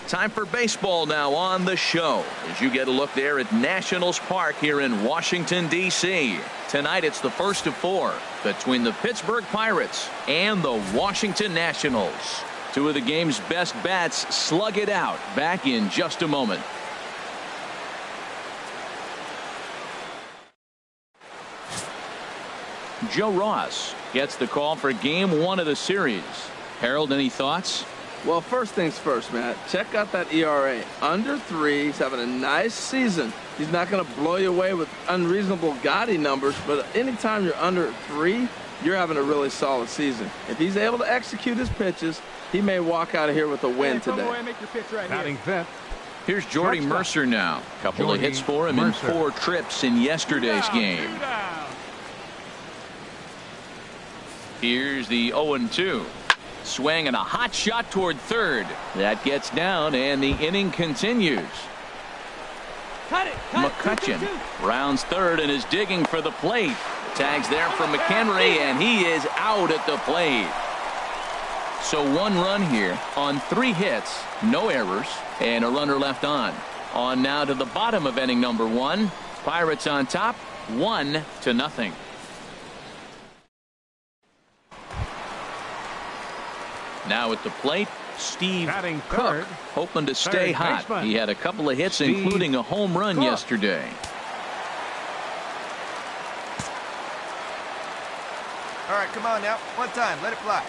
Time for baseball now on the show as you get a look there at Nationals Park here in Washington, D.C. Tonight it's the first of 4 between the Pittsburgh Pirates and the Washington Nationals. Two of the game's best bats slug it out. Back in just a moment. Joe Ross gets the call for game 1 of the series. Harold, any thoughts? Well, first things first, Matt. Check out that ERA. Under 3. He's having a nice season. He's not going to blow you away with unreasonable gaudy numbers, but anytime you're under 3, you're having a really solid season. If he's able to execute his pitches, he may walk out of here with a win today. Batting fifth. Here's Jordy Mercer now. A couple of hits for him in 4 trips in yesterday's game. Here's the 0-2. Swing and a hot shot toward third. That gets down and the inning continues. McCutcheon rounds third and is digging for the plate. Tags there from McHenry and he is out at the plate. So 1 run here on 3 hits, no errors, and a runner left on. On now to the bottom of inning number 1. Pirates on top, 1-0. Now at the plate, Steve Cook, hoping to stay hot. He had a couple of hits, including a home run yesterday. All right, come on now. One time. Let it fly.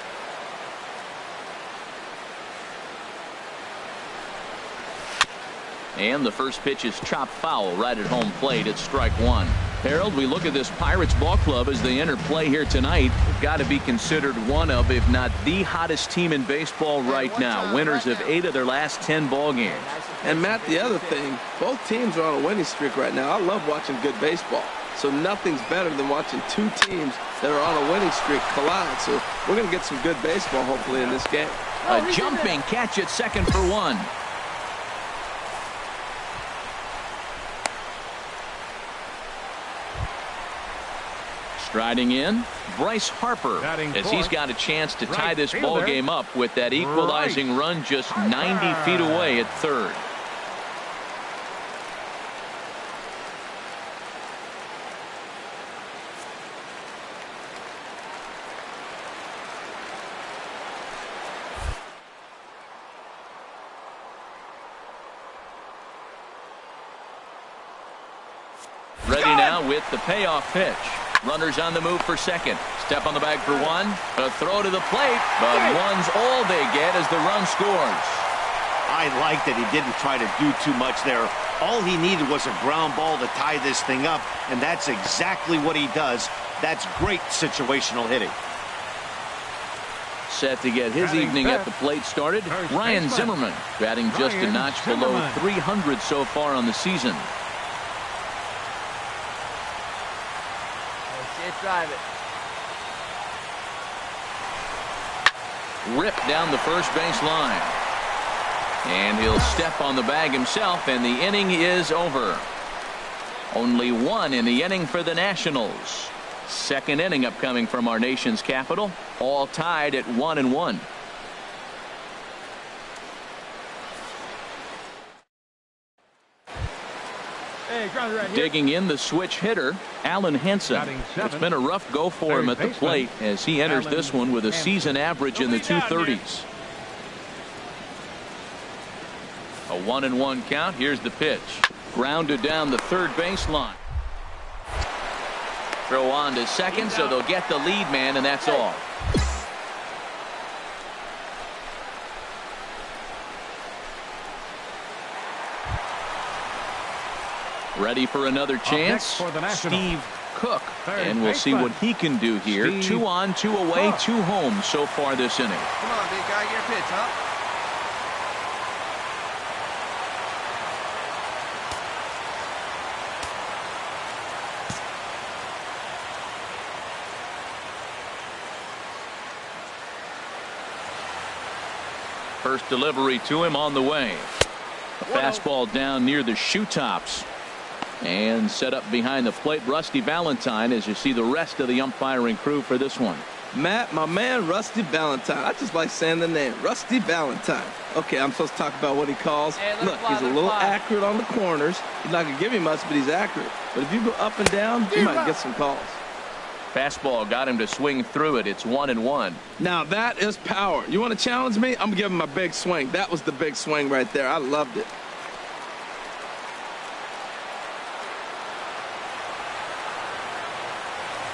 And the first pitch is chopped foul right at home plate. It's strike 1. Harold, we look at this Pirates ball club as they enter play here tonight. They've got to be considered one of, if not the hottest team in baseball right now. Winners of 8 of their last 10 ball games. And Matt, the other thing, both teams are on a winning streak right now. I love watching good baseball. So nothing's better than watching 2 teams that are on a winning streak collide. So we're going to get some good baseball hopefully in this game. A jumping catch at second for 1. Striding in, Bryce Harper, as he's got a chance to tie this ball game up with that equalizing run just 90 feet away at third. Ready now with the payoff pitch. Runners on the move for second. Step on the bag for 1. A throw to the plate, but 1's all they get as the run scores. I like that he didn't try to do too much there. All he needed was a ground ball to tie this thing up, and that's exactly what he does. That's great situational hitting. Set to get his evening at the plate started. Ryan Zimmerman batting just a notch below 300 so far on the season. Drive it. Ripped down the first base line. And he'll step on the bag himself, and the inning is over. Only 1 in the inning for the Nationals. Second inning upcoming from our nation's capital, all tied at 1-1. Hey, ground right here. Digging in the switch hitter, Alan Hansen. It's been a rough go for him at the plate as he enters this one with a season average in the 230s. A 1-1 count. Here's the pitch. Grounded down the third baseline. Throw on to second, so they'll get the lead man, and that's all. Ready for another chance. Steve Cook, and we'll see what he can do here. 2 on, 2 away, 2 home so far this inning. Come on, big guy, your pitch, huh? First delivery to him on the way. A fastball down near the shoe tops. And set up behind the plate, Rusty Valentine, as you see the rest of the umpiring crew for this one. Matt, my man, Rusty Valentine. I just like saying the name, Rusty Valentine. Okay, I'm supposed to talk about what he calls. Hey, look, he's a little accurate on the corners. He's not going to give you much, but he's accurate. But if you go up and down, you might get some calls. Fastball got him to swing through it. It's 1-1. Now that is power. You want to challenge me? I'm going to give him a big swing. That was the big swing right there. I loved it.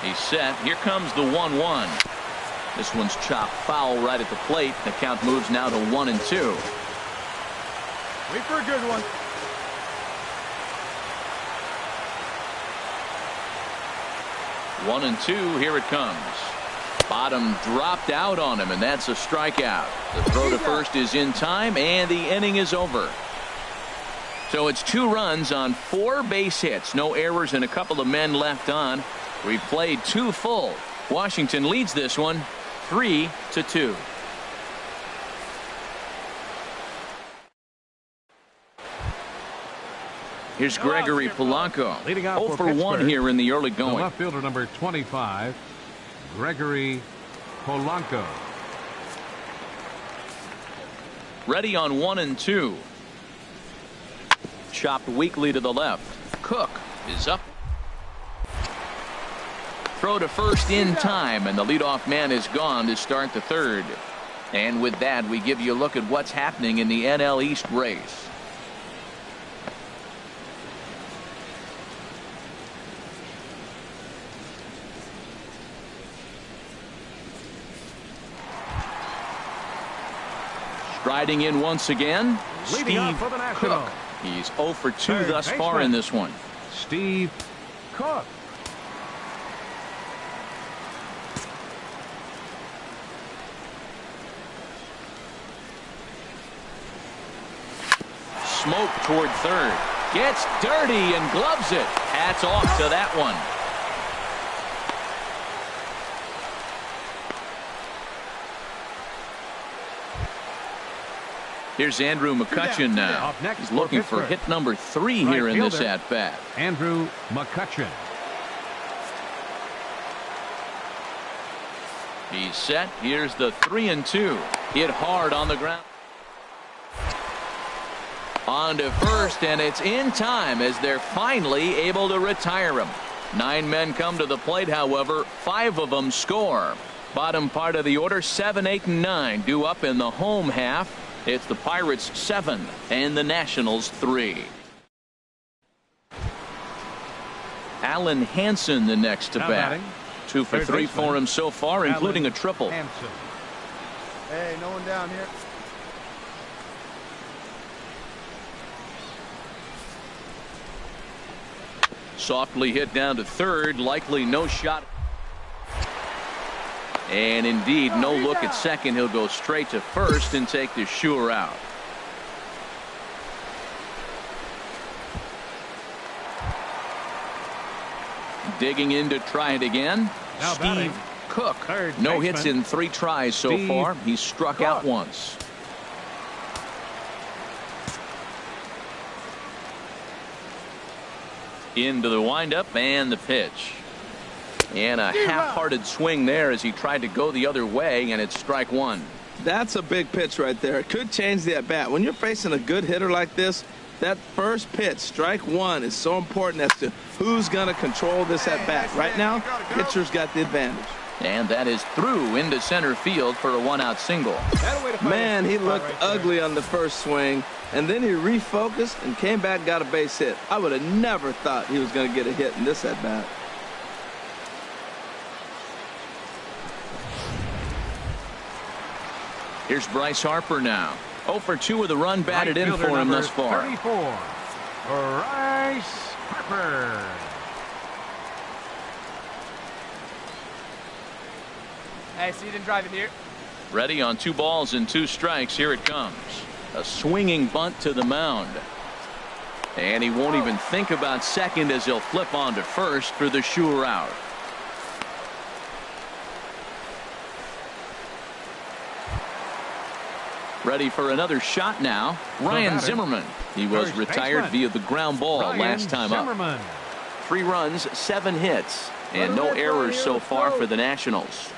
He's set. Here comes the 1-1. This one's chopped foul right at the plate. The count moves now to 1-2. Wait for a good one. 1-2. Here it comes. Bottom dropped out on him, and that's a strikeout. The throw to first is in time, and the inning is over. So it's 2 runs on 4 base hits. No errors and a couple of men left on. We've played 2 full. Washington leads this one 3-2. Here's Gregory Polanco. Leading off 0 for 1 here in the early The going. left fielder number 25, Gregory Polanco. Ready on 1-2. Chopped weakly to the left. Cook is up. Throw to first in time, and the leadoff man is gone to start the third. And with that, we give you a look at what's happening in the NL East race. Striding in once again, Steve Cook. He's 0 for 2 thus far in this one. Steve Cook. Smoke toward third. Gets dirty and gloves it. Hats off to that one. Here's Andrew McCutchen now. He's looking for hit number 3 here in this at-bat. Andrew McCutchen. He's set. Here's the 3-2. Hit hard on the ground. On to first, and it's in time as they're finally able to retire him. 9 men come to the plate, however. 5 of them score. Bottom part of the order, 7, 8, and 9 due up in the home half. It's the Pirates 7 and the Nationals 3. Alan Hansen the next to bat. 2 for 3 for him so far, including a triple. Hansen. Hey, no one down here. Softly hit down to third, likely no shot. And indeed, no look at second. He'll go straight to first and take the sure out. Digging in to try it again. Now Steve batting. Cook. Third No baseman. hits in 3 tries so Steve far. He's struck out Cook. once. Into the windup and the pitch. And a half-hearted swing there as he tried to go the other way, and it's strike one. That's a big pitch right there. It could change the at-bat. When you're facing a good hitter like this, that first pitch, strike one, is so important as to who's going to control this at-bat. Right now, pitcher's got the advantage. And that is through into center field for a one-out single. Man, he looked ugly on the first swing, and then he refocused and came back, got a base hit. I would have never thought he was going to get a hit in this at-bat. Here's Bryce Harper now. 0 for 2 with a run batted in for him thus far. 34, Bryce Harper. Hey, see you didn't drive it here. Ready on 2 balls and 2 strikes. Here it comes. A swinging bunt to the mound. And he won't even think about second as he'll flip on to first for the sure out. Ready for another shot now. Ryan Zimmerman. He was retired via the ground ball last time up. 3 runs, 7 hits, and no errors so far for the Nationals.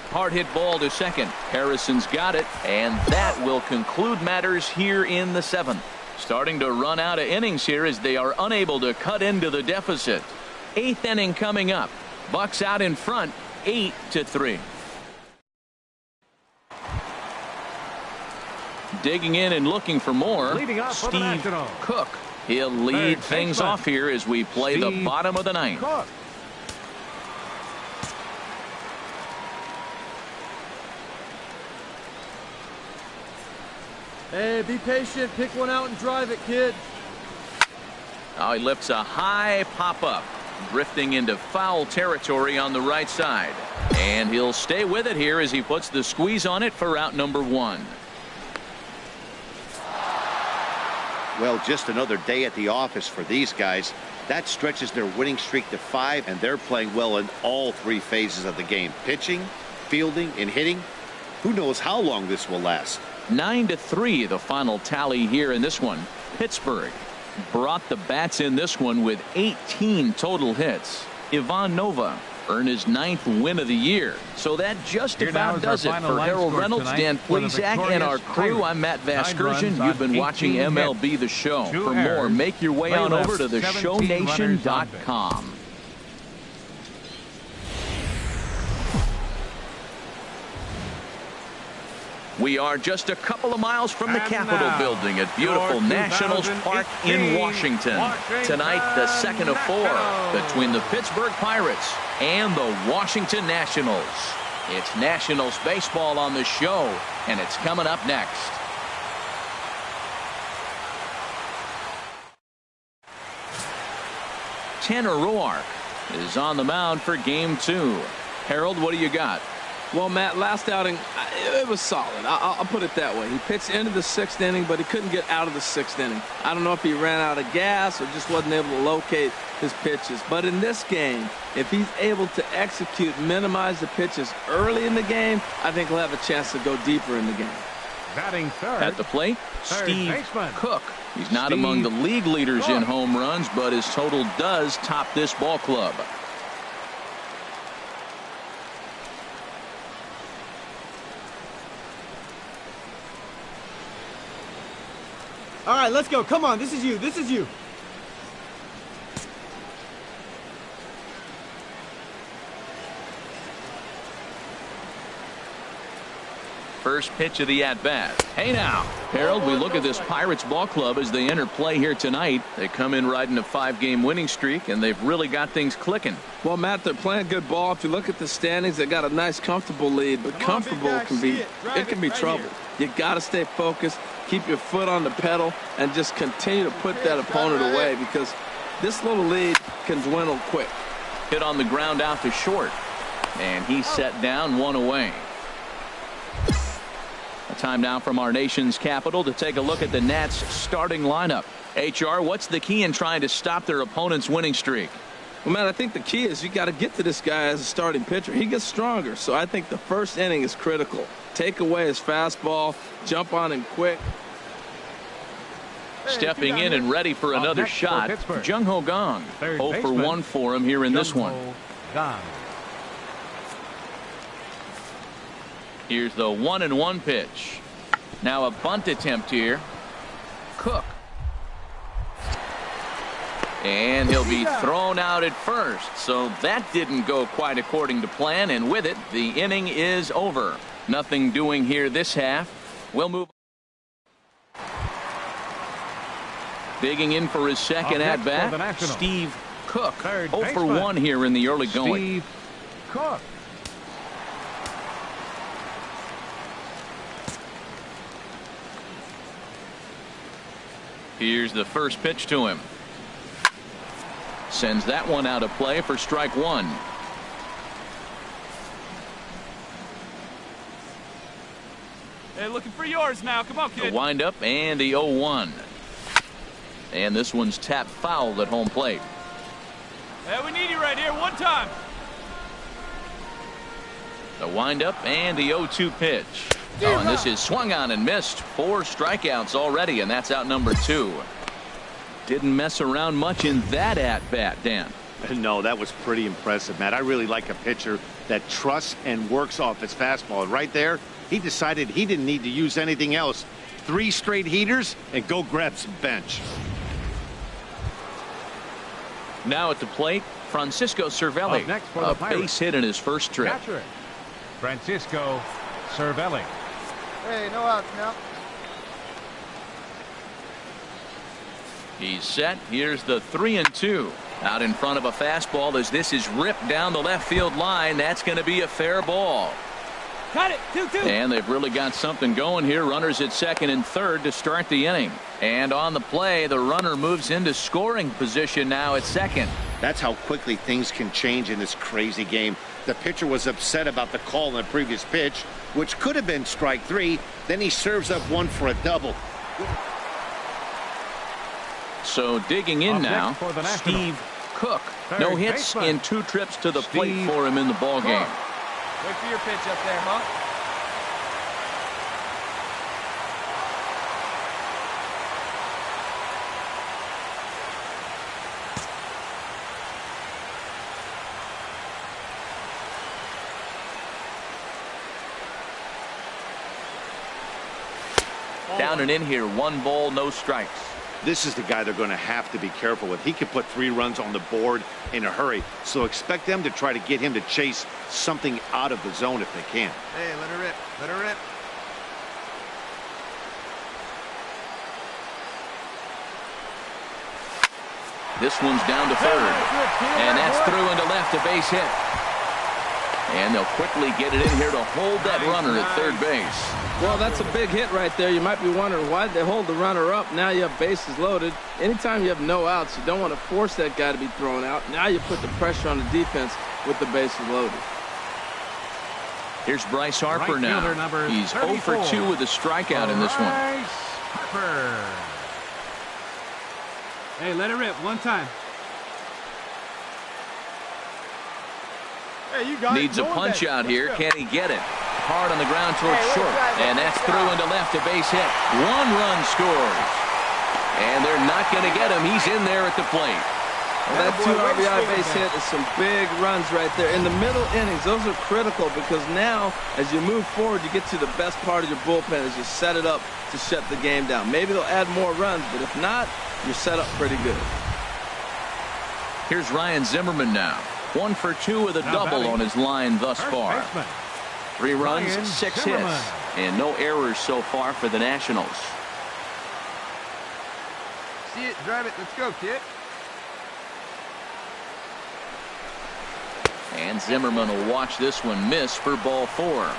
Hard hit ball to second. Harrison's got it, and that will conclude matters here in the 7th. Starting to run out of innings here as they are unable to cut into the deficit. 8th inning coming up. Bucks out in front, 8-3. Digging in and looking for more, Steve Cook. He'll lead things off here as we play the bottom of the 9th. Hey, be patient. Pick one out and drive it, kid. Oh, he lifts a high pop-up, drifting into foul territory on the right side. And he'll stay with it here as he puts the squeeze on it for out number 1. Well, just another day at the office for these guys. That stretches their winning streak to 5, and they're playing well in all 3 phases of the game. Pitching, fielding, and hitting. Who knows how long this will last. 9-3 the final tally here in this one. Pittsburgh brought the bats in this one with 18 total hits. Ivan Nova earned his 9th win of the year. So that just about does it for Harold Reynolds, Dan Plesac, and our crew. I'm Matt Vasgersian. You've been watching MLB The Show. For more, make your way on over to theshownation.com. We are just a couple of miles from the Capitol building at beautiful Nationals Park in Washington. Tonight, the 2nd of 4 between the Pittsburgh Pirates and the Washington Nationals. It's Nationals baseball on the show, and it's coming up next. Tanner Roark is on the mound for game 2. Harold, what do you got? Well, Matt, last outing, it was solid. I'll put it that way. He pitched into the 6th inning, but he couldn't get out of the 6th inning. I don't know if he ran out of gas or just wasn't able to locate his pitches. But in this game, if he's able to execute, minimize the pitches early in the game, I think he'll have a chance to go deeper in the game. Batting third. At the plate, Steve Cook. He's not among the league leaders in home runs, but his total does top this ball club. All right, let's go. Come on, this is you. This is you. First pitch of the at-bat. Hey now, Harold, we look at this Pirates ball club as they enter play here tonight. They come in riding a 5-game winning streak, and they've really got things clicking. Well, Matt, they're playing good ball. If you look at the standings, they got a nice, comfortable lead, but comfortable can be trouble. You got to stay focused, keep your foot on the pedal, and just continue to put that opponent away because this little lead can dwindle quick. Hit on the ground out to short, and he's set down, 1 away. A time now from our nation's capital to take a look at the Nats starting lineup. HR, what's the key in trying to stop their opponent's winning streak? Well, man, I think the key is you got to get to this guy as a starting pitcher. He gets stronger, so I think the first inning is critical. Take away his fastball, jump on him quick. Stepping in and ready for another shot, Jung Ho Gong. 0 for 1 for him here in this one. Here's the 1-1 pitch. Now a bunt attempt here. Cook. And he'll be thrown out at first. So that didn't go quite according to plan. And with it, the inning is over. Nothing doing here this half. We'll move. Digging in for his second at bat, Steve Cook. 0 for 1 here in the early going. Steve Cook. Here's the first pitch to him. Sends that one out of play for strike 1. Hey, looking for yours now. Come on, kid. The windup and the 0-1. And this one's tapped foul at home plate. Hey, we need you right here. One time. The windup and the 0-2 pitch. Oh, and this is swung on and missed. 4 strikeouts already, and that's out number 2. Didn't mess around much in that at-bat, Dan. No, that was pretty impressive, Matt. I really like a pitcher that trusts and works off his fastball. Right there, he decided he didn't need to use anything else. 3 straight heaters and go grab some bench. Now at the plate, Francisco Cervelli. A base hit in his first trip. Catcher, Francisco Cervelli. Hey, no outs now. He's set. Here's the 3-2. Out in front of a fastball as this is ripped down the left field line. That's going to be a fair ball. Cut it. 2-2. And they've really got something going here. Runners at second and third to start the inning. And on the play, the runner moves into scoring position now at second. That's how quickly things can change in this crazy game. The pitcher was upset about the call on the previous pitch, which could have been strike 3. Then he serves up one for a double. So digging in now, Steve Cook. No hits in 2 trips to the plate for him in the ball game. Wait for your pitch up there, huh? Down and in here, 1 ball, no strikes. This is the guy they're going to have to be careful with. He could put 3 runs on the board in a hurry. So expect them to try to get him to chase something out of the zone if they can. Hey, let her rip. Let her rip. This one's down to third. And that's through into left, a base hit. And they'll quickly get it in here to hold that runner at third base. Well, that's a big hit right there. You might be wondering why they hold the runner up. Now you have bases loaded. Anytime you have no outs, you don't want to force that guy to be thrown out. Now you put the pressure on the defense with the bases loaded. Here's Bryce Harper now. He's 0 for 2 with a strikeout in this one. Harper. Hey, let it rip. One time. Hey, you got Needs a punch out here. Can he get it? Hard on the ground towards short. And that's through into left, a base hit. 1 run scores. And they're not going to get him. He's in there at the plate. Well, that 2 RBI base hit is some big runs right there. In the middle innings, those are critical because now, as you move forward, you get to the best part of your bullpen as you set it up to shut the game down. Maybe they'll add more runs, but if not, you're set up pretty good. Here's Ryan Zimmerman now. 1 for 2 with a double on his line thus far. 3 runs, 6 hits, and no errors so far for the Nationals. See it, drive it. Let's go, kid. And Zimmerman will watch this one miss for ball 4.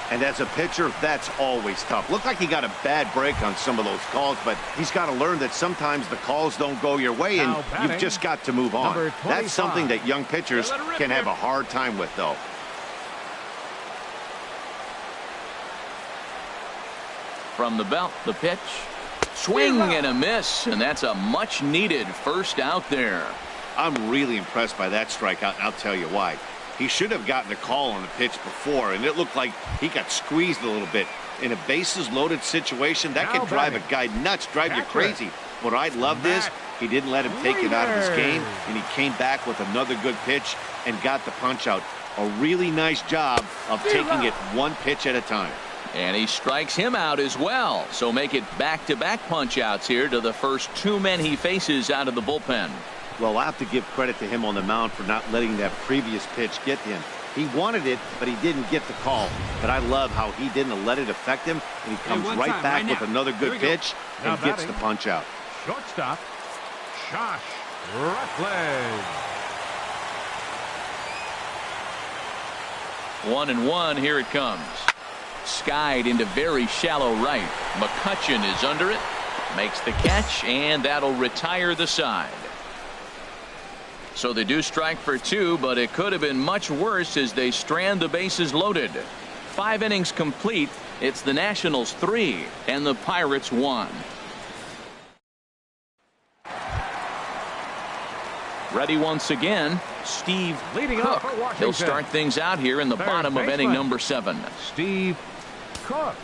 And as a pitcher, that's always tough. Looked like he got a bad break on some of those calls, but he's got to learn that sometimes the calls don't go your way, and you've just got to move on. That's something that young pitchers can have a hard time with, though. From the belt, the pitch. Swing and a miss, and that's a much-needed first out there. I'm really impressed by that strikeout, and I'll tell you why. He should have gotten a call on the pitch before, and it looked like he got squeezed a little bit. In a bases-loaded situation, that can drive a guy nuts, drive you crazy. What I loved is he didn't let him take it out of his game, and he came back with another good pitch and got the punch out. A really nice job of taking it one pitch at a time. And he strikes him out as well. So make it back-to-back punch-outs here to the first two men he faces out of the bullpen. Well, I have to give credit to him on the mound for not letting that previous pitch get to him. He wanted it, but he didn't get the call. But I love how he didn't let it affect him, and he comes right back with another good pitch and gets the punch out. Shortstop, Josh Rutledge. 1-1, here it comes. Skied into very shallow right. McCutchen is under it, makes the catch, and that'll retire the side. So they do strike for two, but it could have been much worse as they strand the bases loaded. 5 innings complete. It's the Nationals 3 and the Pirates 1. Ready once again, Steve Leading Cook. off for Washington. He'll start things out here in the bottom of inning number 7. Steve Cook.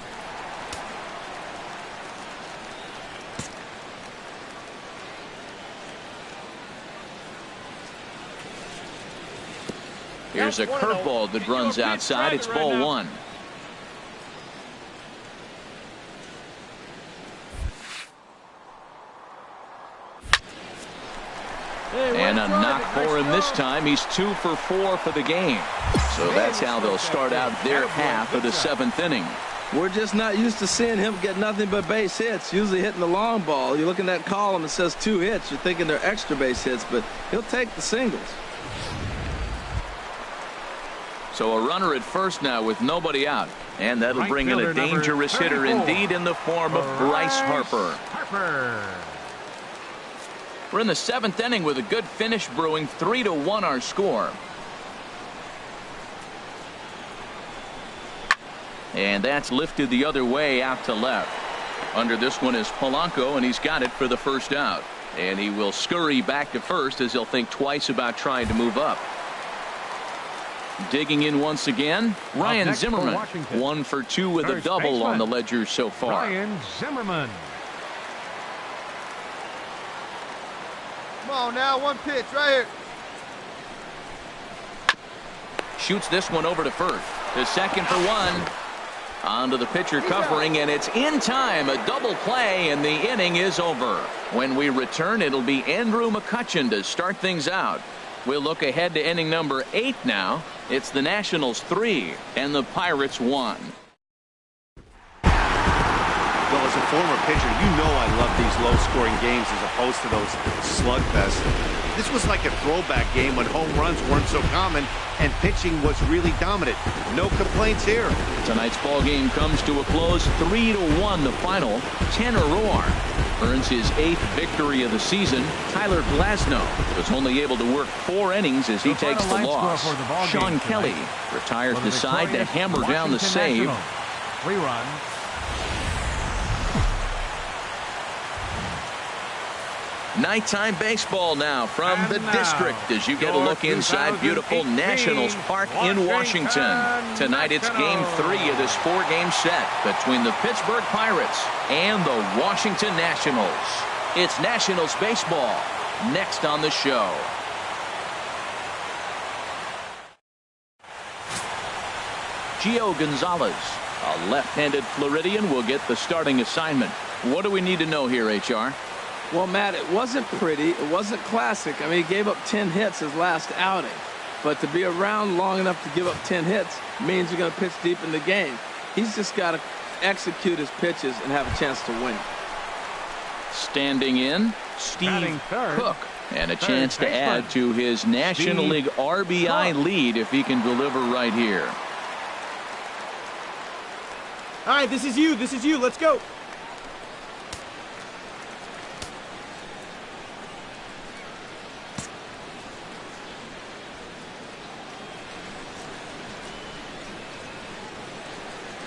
Here's a curveball that runs outside. It's ball 1. And a knock for him this time. He's 2 for 4 for the game. So that's how they'll start out their half of the 7th inning. We're just not used to seeing him get nothing but base hits, usually hitting the long ball. You look in that column, it says 2 hits. You're thinking they're extra base hits, but he'll take the singles. So a runner at first now with nobody out. And that'll bring in a dangerous hitter indeed in the form of Bryce Harper. We're in the 7th inning with a good finish brewing. 3-1 our score. And that's lifted the other way out to left. Under this one is Polanco, and he's got it for the first out. And he will scurry back to first as he'll think twice about trying to move up. Digging in once again, Ryan Zimmerman. 1 for 2 with a double on the ledger so far. Ryan Zimmerman. Come on now, one pitch right here. Shoots this one over to first. To second for 1. Onto the pitcher covering, and it's in time. A double play, and the inning is over. When we return, it'll be Andrew McCutchen to start things out. We'll look ahead to inning number 8 now. It's the Nationals 3 and the Pirates 1. Well, as a former pitcher, you know I love these low-scoring games as opposed to those slugfests. This was like a throwback game when home runs weren't so common and pitching was really dominant. No complaints here. Tonight's ball game comes to a close. 3-1 the final. Tanner Roar earns his 8th victory of the season. Tyler Glasnow was only able to work 4 innings as he takes the loss. Sean Kelly retires the side to hammer down the save. 3 runs. Nighttime baseball now from the district as you get a look inside beautiful Nationals Park in Washington. Tonight it's game 3 of this 4-game set between the Pittsburgh Pirates and the Washington Nationals. It's Nationals baseball next on the show. Gio Gonzalez, a left-handed Floridian, will get the starting assignment. What do we need to know here, HR? Well, Matt, it wasn't pretty. It wasn't classic. I mean, he gave up 10 hits his last outing. But to be around long enough to give up 10 hits means you're going to pitch deep in the game. He's just got to execute his pitches and have a chance to win. Standing in, Steve Cook. And a chance to add to his National League RBI lead if he can deliver right here. All right, this is you. This is you. Let's go.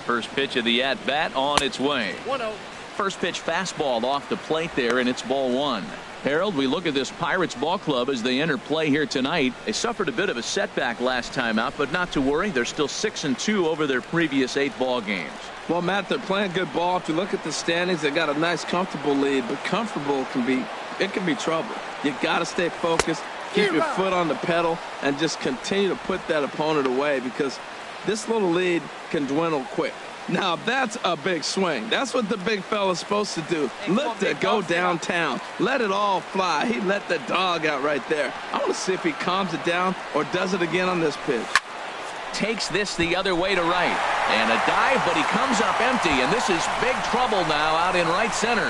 First pitch of the at-bat on its way. 1-0. First pitch fastball off the plate there, and it's ball one. Harold, we look at this Pirates ball club as they enter play here tonight. They suffered a bit of a setback last time out, but not to worry. They're still 6-2 over their previous 8 ball games. Well, Matt, they're playing good ball. If you look at the standings, they got a nice, comfortable lead, but comfortable can be trouble. You got to stay focused, keep your foot on the pedal, and just continue to put that opponent away because this little lead can dwindle quick. Now, that's a big swing. That's what the big fella's supposed to do. Look to go downtown. Let it all fly. He let the dog out right there. I want to see if he calms it down or does it again on this pitch. Takes this the other way to right. And a dive, but he comes up empty, and this is big trouble now out in right center.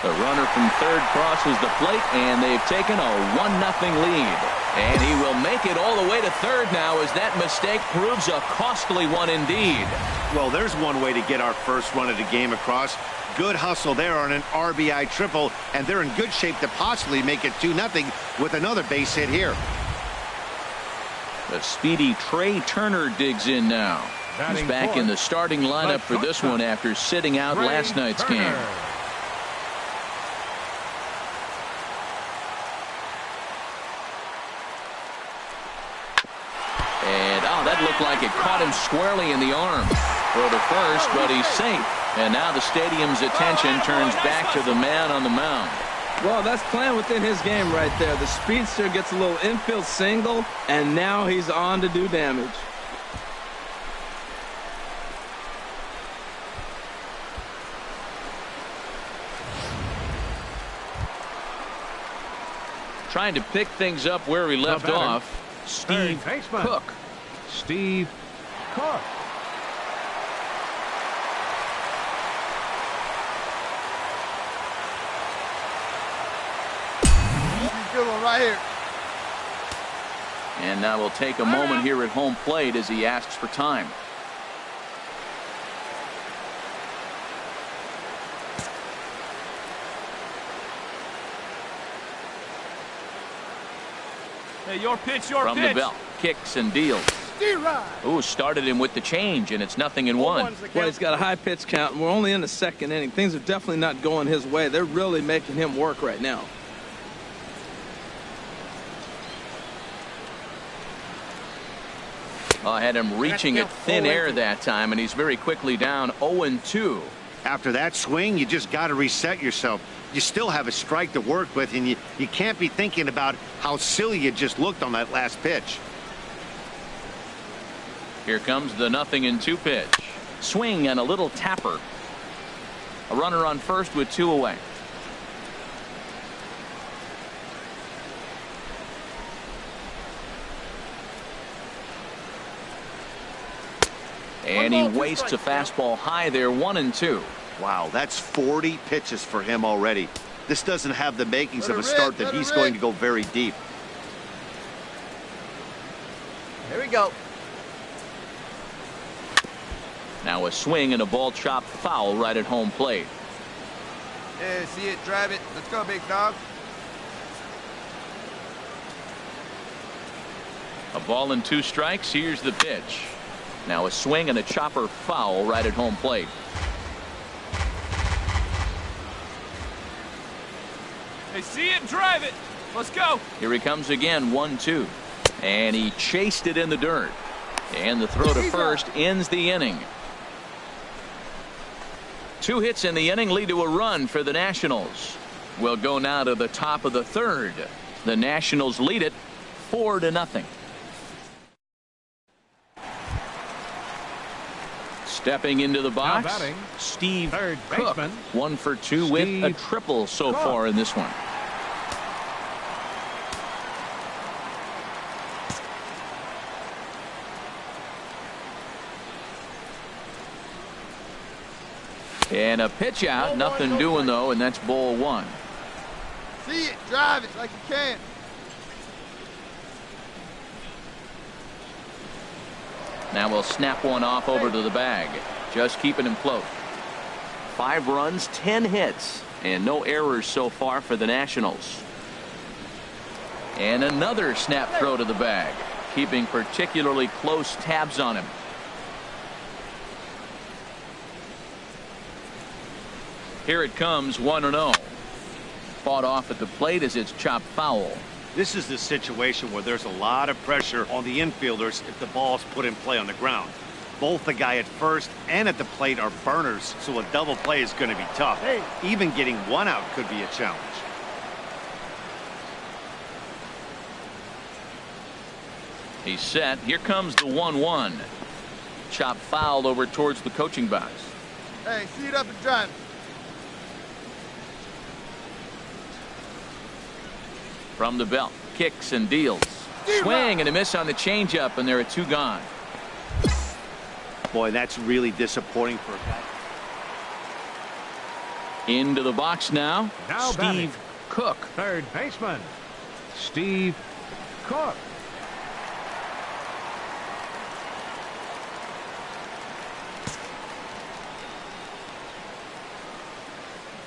The runner from third crosses the plate, and they've taken a 1-0 lead. And he will make it all the way to third now as that mistake proves a costly one indeed. Well, there's one way to get our first run of the game across. Good hustle there on an RBI triple, and they're in good shape to possibly make it 2-0 with another base hit here. The speedy Trey Turner digs in now. He's back in the starting lineup for this one after sitting out last night's game. That looked like it caught him squarely in the arm. Throw to first, but he's safe. And now the stadium's attention turns back to the man on the mound. Well, that's playing within his game right there. The speedster gets a little infield single, and now he's on to do damage. Trying to pick things up where we left off. Steve Cook. Steve Cook. Good one right here. And now we'll take a moment here at home plate as he asks for time. Hey, your pitch, your pitch. From the belt, kicks and deals. Ooh, started him with the change, and it's 0-1. Well, he's got a high pitch count, and we're only in the second inning. Things are definitely not going his way. They're really making him work right now. I had him reaching at thin air that time, and he's very quickly down 0-2. After that swing, you just got to reset yourself. You still have a strike to work with, and you can't be thinking about how silly you just looked on that last pitch. Here comes the 0-2 pitch. Swing and a little tapper. A runner on first with 2 away. And he wastes a fastball high there, 1-2. Wow, that's 40 pitches for him already. This doesn't have the makings of a start that he's going to go very deep. Here we go. Now a swing and a ball chopped foul right at home plate. Yeah, see it, drive it. Let's go, big dog. A ball and 2 strikes. Here's the pitch. Now a swing and a chopper foul right at home plate. Hey, see it, drive it. Let's go. Here he comes again, 1-2. And he chased it in the dirt. And the throw to first ends the inning. 2 hits in the inning lead to a run for the Nationals. We'll go now to the top of the third. The Nationals lead it 4-0. Stepping into the box, batting, Steve third Cook, baseman, 1 for 2 with a triple so far in this one. And a pitch out, nothing doing though, and that's ball 1. See it, drive it like you can. Now we'll snap one off over to the bag. Just keeping him close. 5 runs, 10 hits, and no errors so far for the Nationals. And another snap throw to the bag, keeping particularly close tabs on him. Here it comes, 1-0. Fought off at the plate as it's chopped foul. This is the situation where there's a lot of pressure on the infielders if the ball's put in play on the ground. Both the guy at first and at the plate are burners, so a double play is going to be tough. Even getting one out could be a challenge. He's set. Here comes the 1-1. Chop foul over towards the coaching box. Hey, see it up and drive. From the belt, kicks and deals. Swing and a miss on the changeup, and there are 2 gone. Boy, that's really disappointing for a guy. Into the box now. Now batting. Steve Cook. Third baseman, Steve Cook.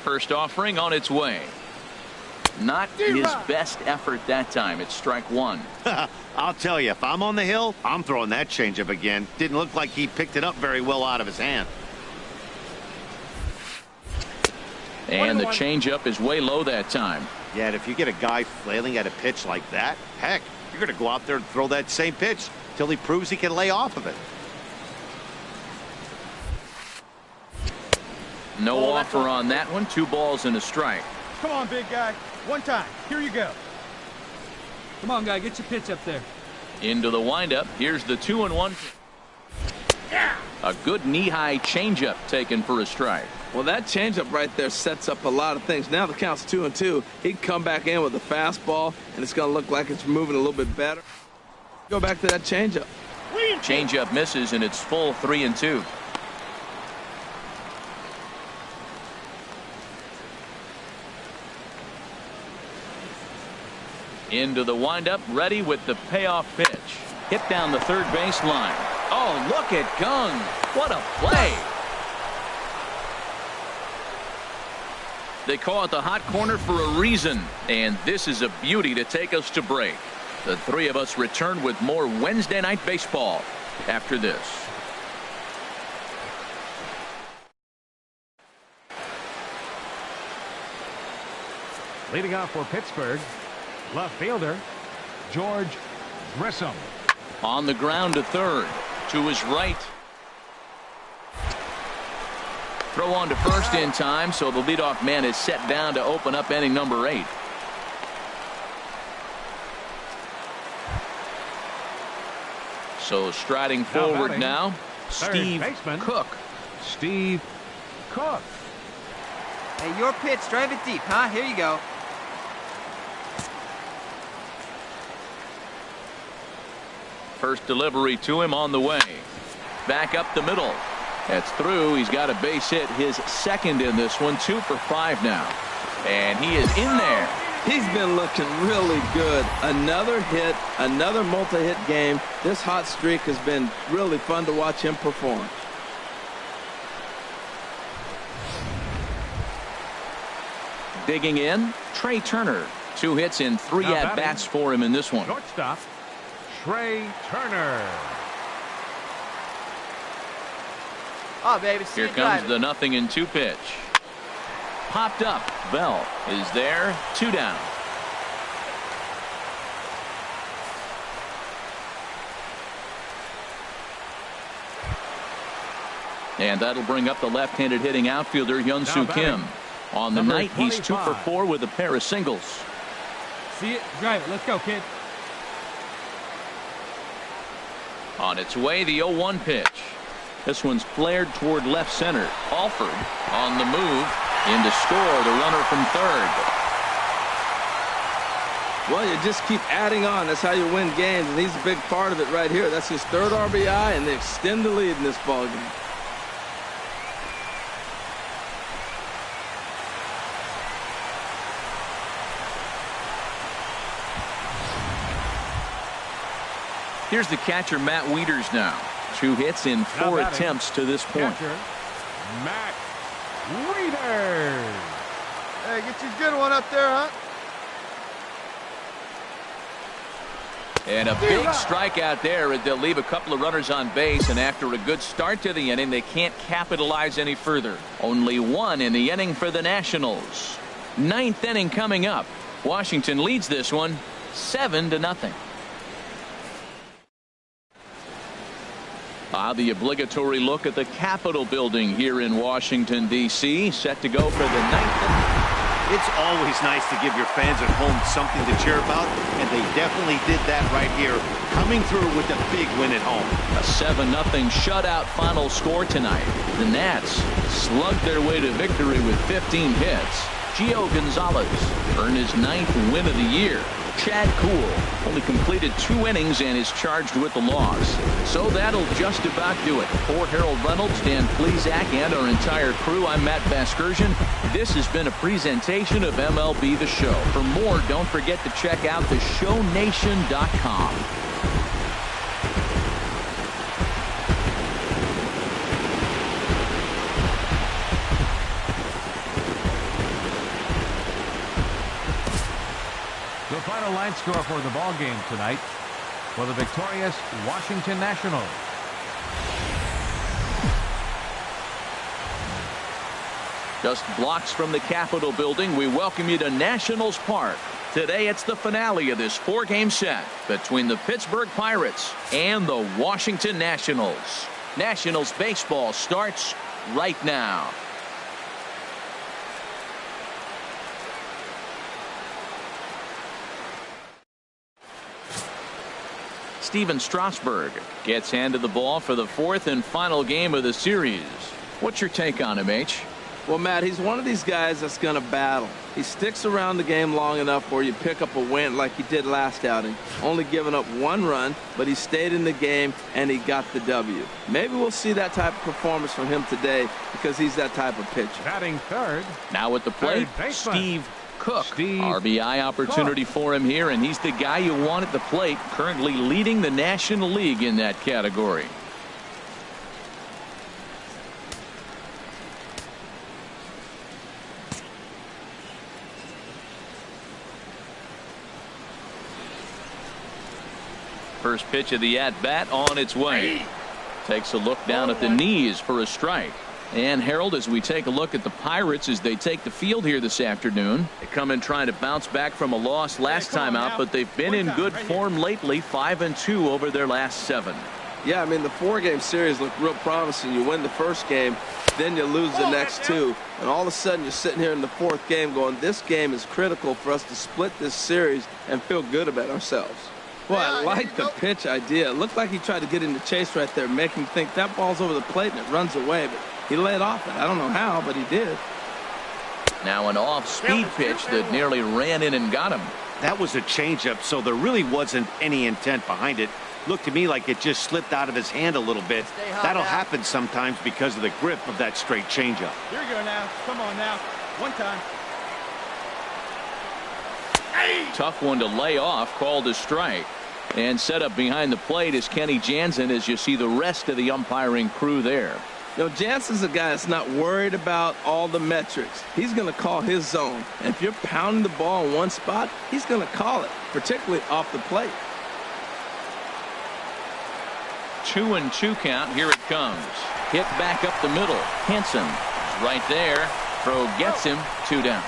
First offering on its way. Not his best effort that time. It's strike 1. I'll tell you, if I'm on the hill, I'm throwing that changeup again. Didn't look like he picked it up very well out of his hand. And the changeup is way low that time. Yeah, and if you get a guy flailing at a pitch like that, heck, you're going to go out there and throw that same pitch till he proves he can lay off of it. No offer on that one. 2 balls and a strike. Come on, big guy. One time. Here you go. Come on, guy. Get your pitch up there. Into the windup. Here's the 2-1. A good knee-high changeup taken for a strike. Well, that changeup right there sets up a lot of things. Now the count's 2-2. He'd come back in with a fastball, and it's going to look like it's moving a little bit better. Go back to that changeup. Changeup misses, and it's full 3-2. Into the windup, ready with the payoff pitch. Hit down the third base line. Oh, look at Gung. What a play. They call it the hot corner for a reason, and this is a beauty to take us to break. The 3 of us return with more Wednesday Night Baseball after this. Leading off for Pittsburgh, left fielder, George Grissom. On the ground to third. To his right. Throw on to first in time, so the leadoff man is set down to open up inning number 8. So striding forward now, Steve Cook. Steve Cook. Hey, your pitch. Drive it deep, huh? Here you go. First delivery to him on the way. Back up the middle. That's through. He's got a base hit, his second in this one. 2 for 5 now. And he is in there. He's been looking really good. Another hit, another multi-hit game. This hot streak has been really fun to watch him perform. Digging in, Trey Turner. 2 hits and 3 at-bats for him in this one. Shortstop, Trey Turner. Oh, baby. Here comes the 0-2 pitch. Popped up. Bell is there. 2 down. And that'll bring up the left-handed hitting outfielder Hyun-Soo Kim. On the night, he's 2 for 4 with a pair of singles. See it? Drive it. Let's go, kid. On its way, the 0-1 pitch. This one's flared toward left center. Alford on the move. In to score, the runner from third. Well, you just keep adding on. That's how you win games, and he's a big part of it right here. That's his 3rd RBI, and they extend the lead in this ballgame. Here's the catcher, Matt Wieters now. 2 hits in 4 attempts to this point. Catcher, Matt Wieters. Hey, get you a good one up there, huh? And a big strikeout there, and they'll leave a couple of runners on base, and after a good start to the inning, they can't capitalize any further. Only one in the inning for the Nationals. Ninth inning coming up. Washington leads this one 7-0. The obligatory look at the Capitol building here in Washington, D.C. Set to go for the ninth inning. It's always nice to give your fans at home something to cheer about, and they definitely did that right here, coming through with a big win at home. A 7-0 shutout final score tonight. The Nats slugged their way to victory with 15 hits. Gio Gonzalez earned his 9th win of the year. Chad Kuhl only completed 2 innings and is charged with the loss. So that'll just about do it. For Harold Reynolds, Dan Plesac, and our entire crew, I'm Matt Vasgersian. This has been a presentation of MLB The Show. For more, don't forget to check out theshownation.com. The final line score for the ball game tonight for the victorious Washington Nationals. Just blocks from the Capitol building, we welcome you to Nationals Park. Today it's the finale of this 4-game set between the Pittsburgh Pirates and the Washington Nationals. Nationals baseball starts right now. Steven Strasburg gets handed the ball for the 4th and final game of the series. What's your take on him, H? Well, Matt, he's one of these guys that's going to battle. He sticks around the game long enough where you pick up a win like he did last outing. Only giving up 1 run, but he stayed in the game and he got the W. Maybe we'll see that type of performance from him today because he's that type of pitcher. Batting third. Now at the plate, Steve Cook. RBI opportunity for him here, and he's the guy you want at the plate, currently leading the National League in that category. First pitch of the at-bat on its way. Takes a look down at the knees for a strike. And Harold, as we take a look at the Pirates as they take the field here this afternoon, they come in trying to bounce back from a loss last time out, but they've been in good form lately, 5-2 over their last 7. Yeah, I mean, the 4-game series looked real promising. You win the first game, then you lose the next 2, and all of a sudden you're sitting here in the 4th game going, this game is critical for us to split this series and feel good about ourselves. Well, I like the pitch idea. It looked like he tried to get in the chase right there, make him think that ball's over the plate and it runs away, but he laid off it. I don't know how, but he did. Now an off-speed pitch that nearly ran in and got him. That was a changeup, so there really wasn't any intent behind it. Looked to me like it just slipped out of his hand a little bit. That'll happen sometimes because of the grip of that straight changeup. Here we go now. Come on now. One time. Tough one to lay off, called a strike. And set up behind the plate is Kenny Jansen as you see the rest of the umpiring crew there. You know, Jansen's a guy that's not worried about all the metrics. He's going to call his zone. And if you're pounding the ball in one spot, he's going to call it, particularly off the plate. 2-2 count. Here it comes. Hit back up the middle. Henson is right there. Throw gets him. 2 down.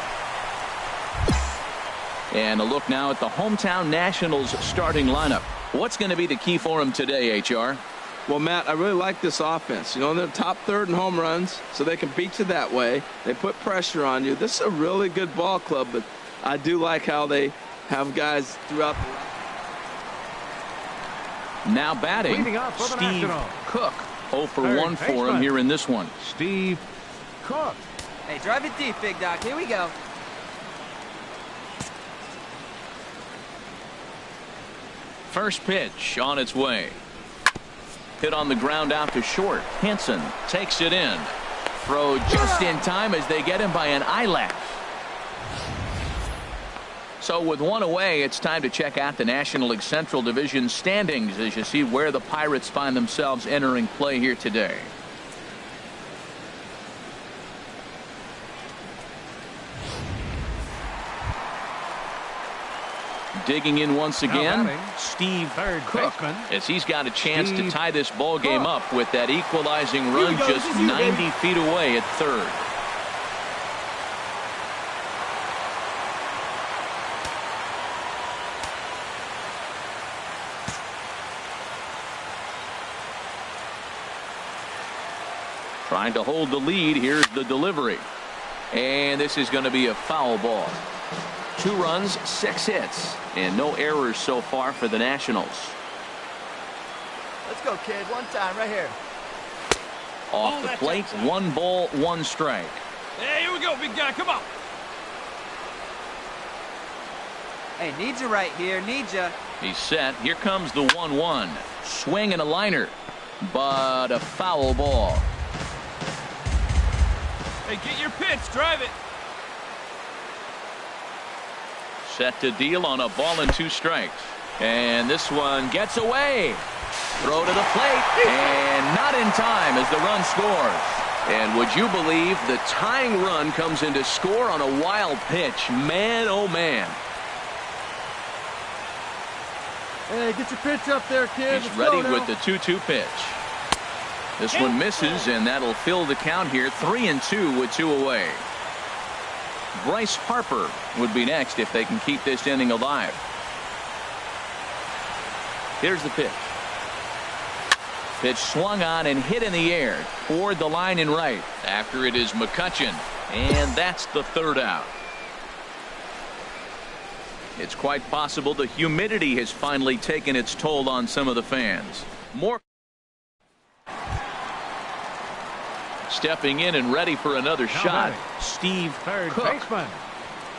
And a look now at the hometown Nationals starting lineup. What's going to be the key for him today, HR? Well, Matt, I really like this offense. You know, they're top 3rd in home runs, so they can beat you that way. They put pressure on you. This is a really good ball club, but I do like how they have guys throughout the... Now batting, Steve Cook. 0 for 1 for him here in this one. Steve Cook. Hey, drive it deep, Big Doc. Here we go. First pitch on its way. Hit on the ground out to short. Henson takes it in. Throw just in time as they get him by an eyelash. So with 1 away, it's time to check out the National League Central Division standings as you see where the Pirates find themselves entering play here today. Digging in once again, batting, Steve third Cook, baseman, as he's got a chance to Steve tie this ball game Cook. up with that equalizing run go, just this is you, 90 baby. feet away at third. Trying to hold the lead. Here's the delivery. And this is going to be a foul ball. 2 runs, 6 hits, and no errors so far for the Nationals. Let's go, kid. One time, right here. Off the plate, 1 ball, 1 strike. Hey, here we go, big guy. Come on. Hey, need you right here. Need you. He's set. Here comes the 1-1. Swing and a liner, but a foul ball. Hey, get your pitch. Drive it. Set to deal on a ball and 2 strikes. And this one gets away. Throw to the plate, and not in time as the run scores. And would you believe the tying run comes into score on a wild pitch? Man, oh man. Hey, get your pitch up there, kid. He's Let's ready go with the 2-2 pitch. This one misses, and that'll fill the count here. 3-2 with 2 away. Bryce Harper would be next if they can keep this inning alive. Here's the pitch. Pitch swung on and hit in the air toward the line and right. After it is McCutchen, and that's the 3rd out. It's quite possible the humidity has finally taken its toll on some of the fans. More stepping in and ready for another Now shot. batting, Steve third Cook. baseman,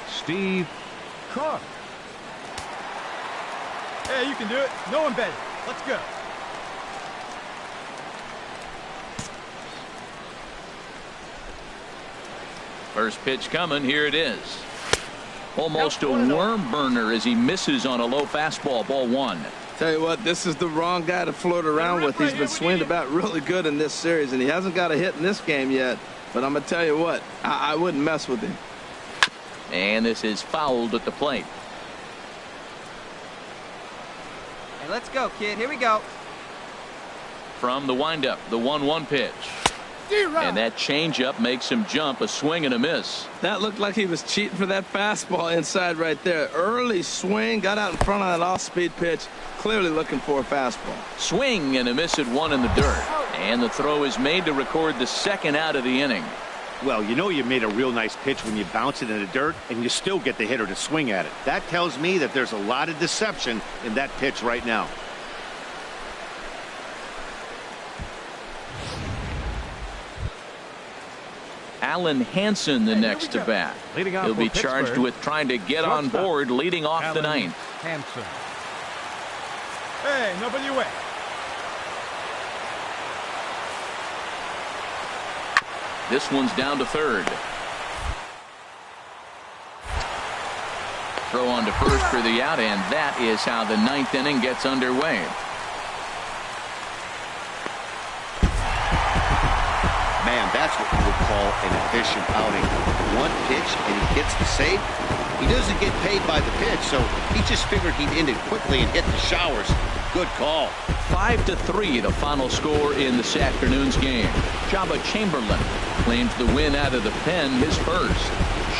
Steve Cook. Hey, you can do it. No one better. Let's go. First pitch coming. Here it is. Almost a worm burner as he misses on a low fastball. Ball 1. Tell you what, this is the wrong guy to float around with. He's been swinging about really good in this series, and he hasn't got a hit in this game yet. But I'm going to tell you what, I wouldn't mess with him. And this is fouled at the plate. Hey, let's go, kid. Here we go. From the windup, the 1-1 pitch. And that changeup makes him jump. A swing and a miss. That looked like he was cheating for that fastball inside right there. Early swing, got out in front of that off-speed pitch. Clearly looking for a fastball. Swing and a miss at 1 in the dirt. And the throw is made to record the 2nd out of the inning. Well, you know you made a real nice pitch when you bounce it in the dirt and you still get the hitter to swing at it. That tells me that there's a lot of deception in that pitch right now. Alan Hansen the next to bat. Leading off He'll be for charged Pittsburgh, with trying to get on shortstop, board leading off the Alan 9th. Hansen. Hey, nobody away. This one's down to 3rd. Throw on to 1st for the out, and that is how the 9th inning gets underway. Man, that's what you would call an efficient outing. 1 pitch and he gets the save. He doesn't get paid by the pitch, so he just figured he'd end it quickly and hit the showers. Good call. 5-3 the final score in this afternoon's game. Jabba Chamberlain claims the win out of the pen, his first.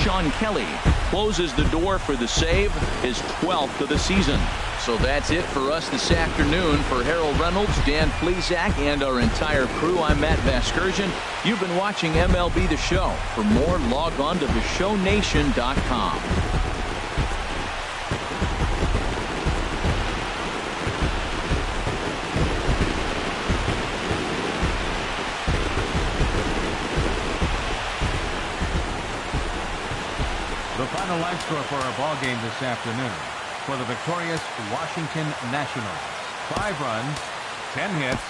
Sean Kelly closes the door for the save, his 12th of the season. So that's it for us this afternoon. For Harold Reynolds, Dan Plesac, and our entire crew, I'm Matt Vasgersian. You've been watching MLB The Show. For more, log on to theshownation.com. The final line score for our ball game this afternoon. For the victorious Washington Nationals, 5 runs, 10 hits,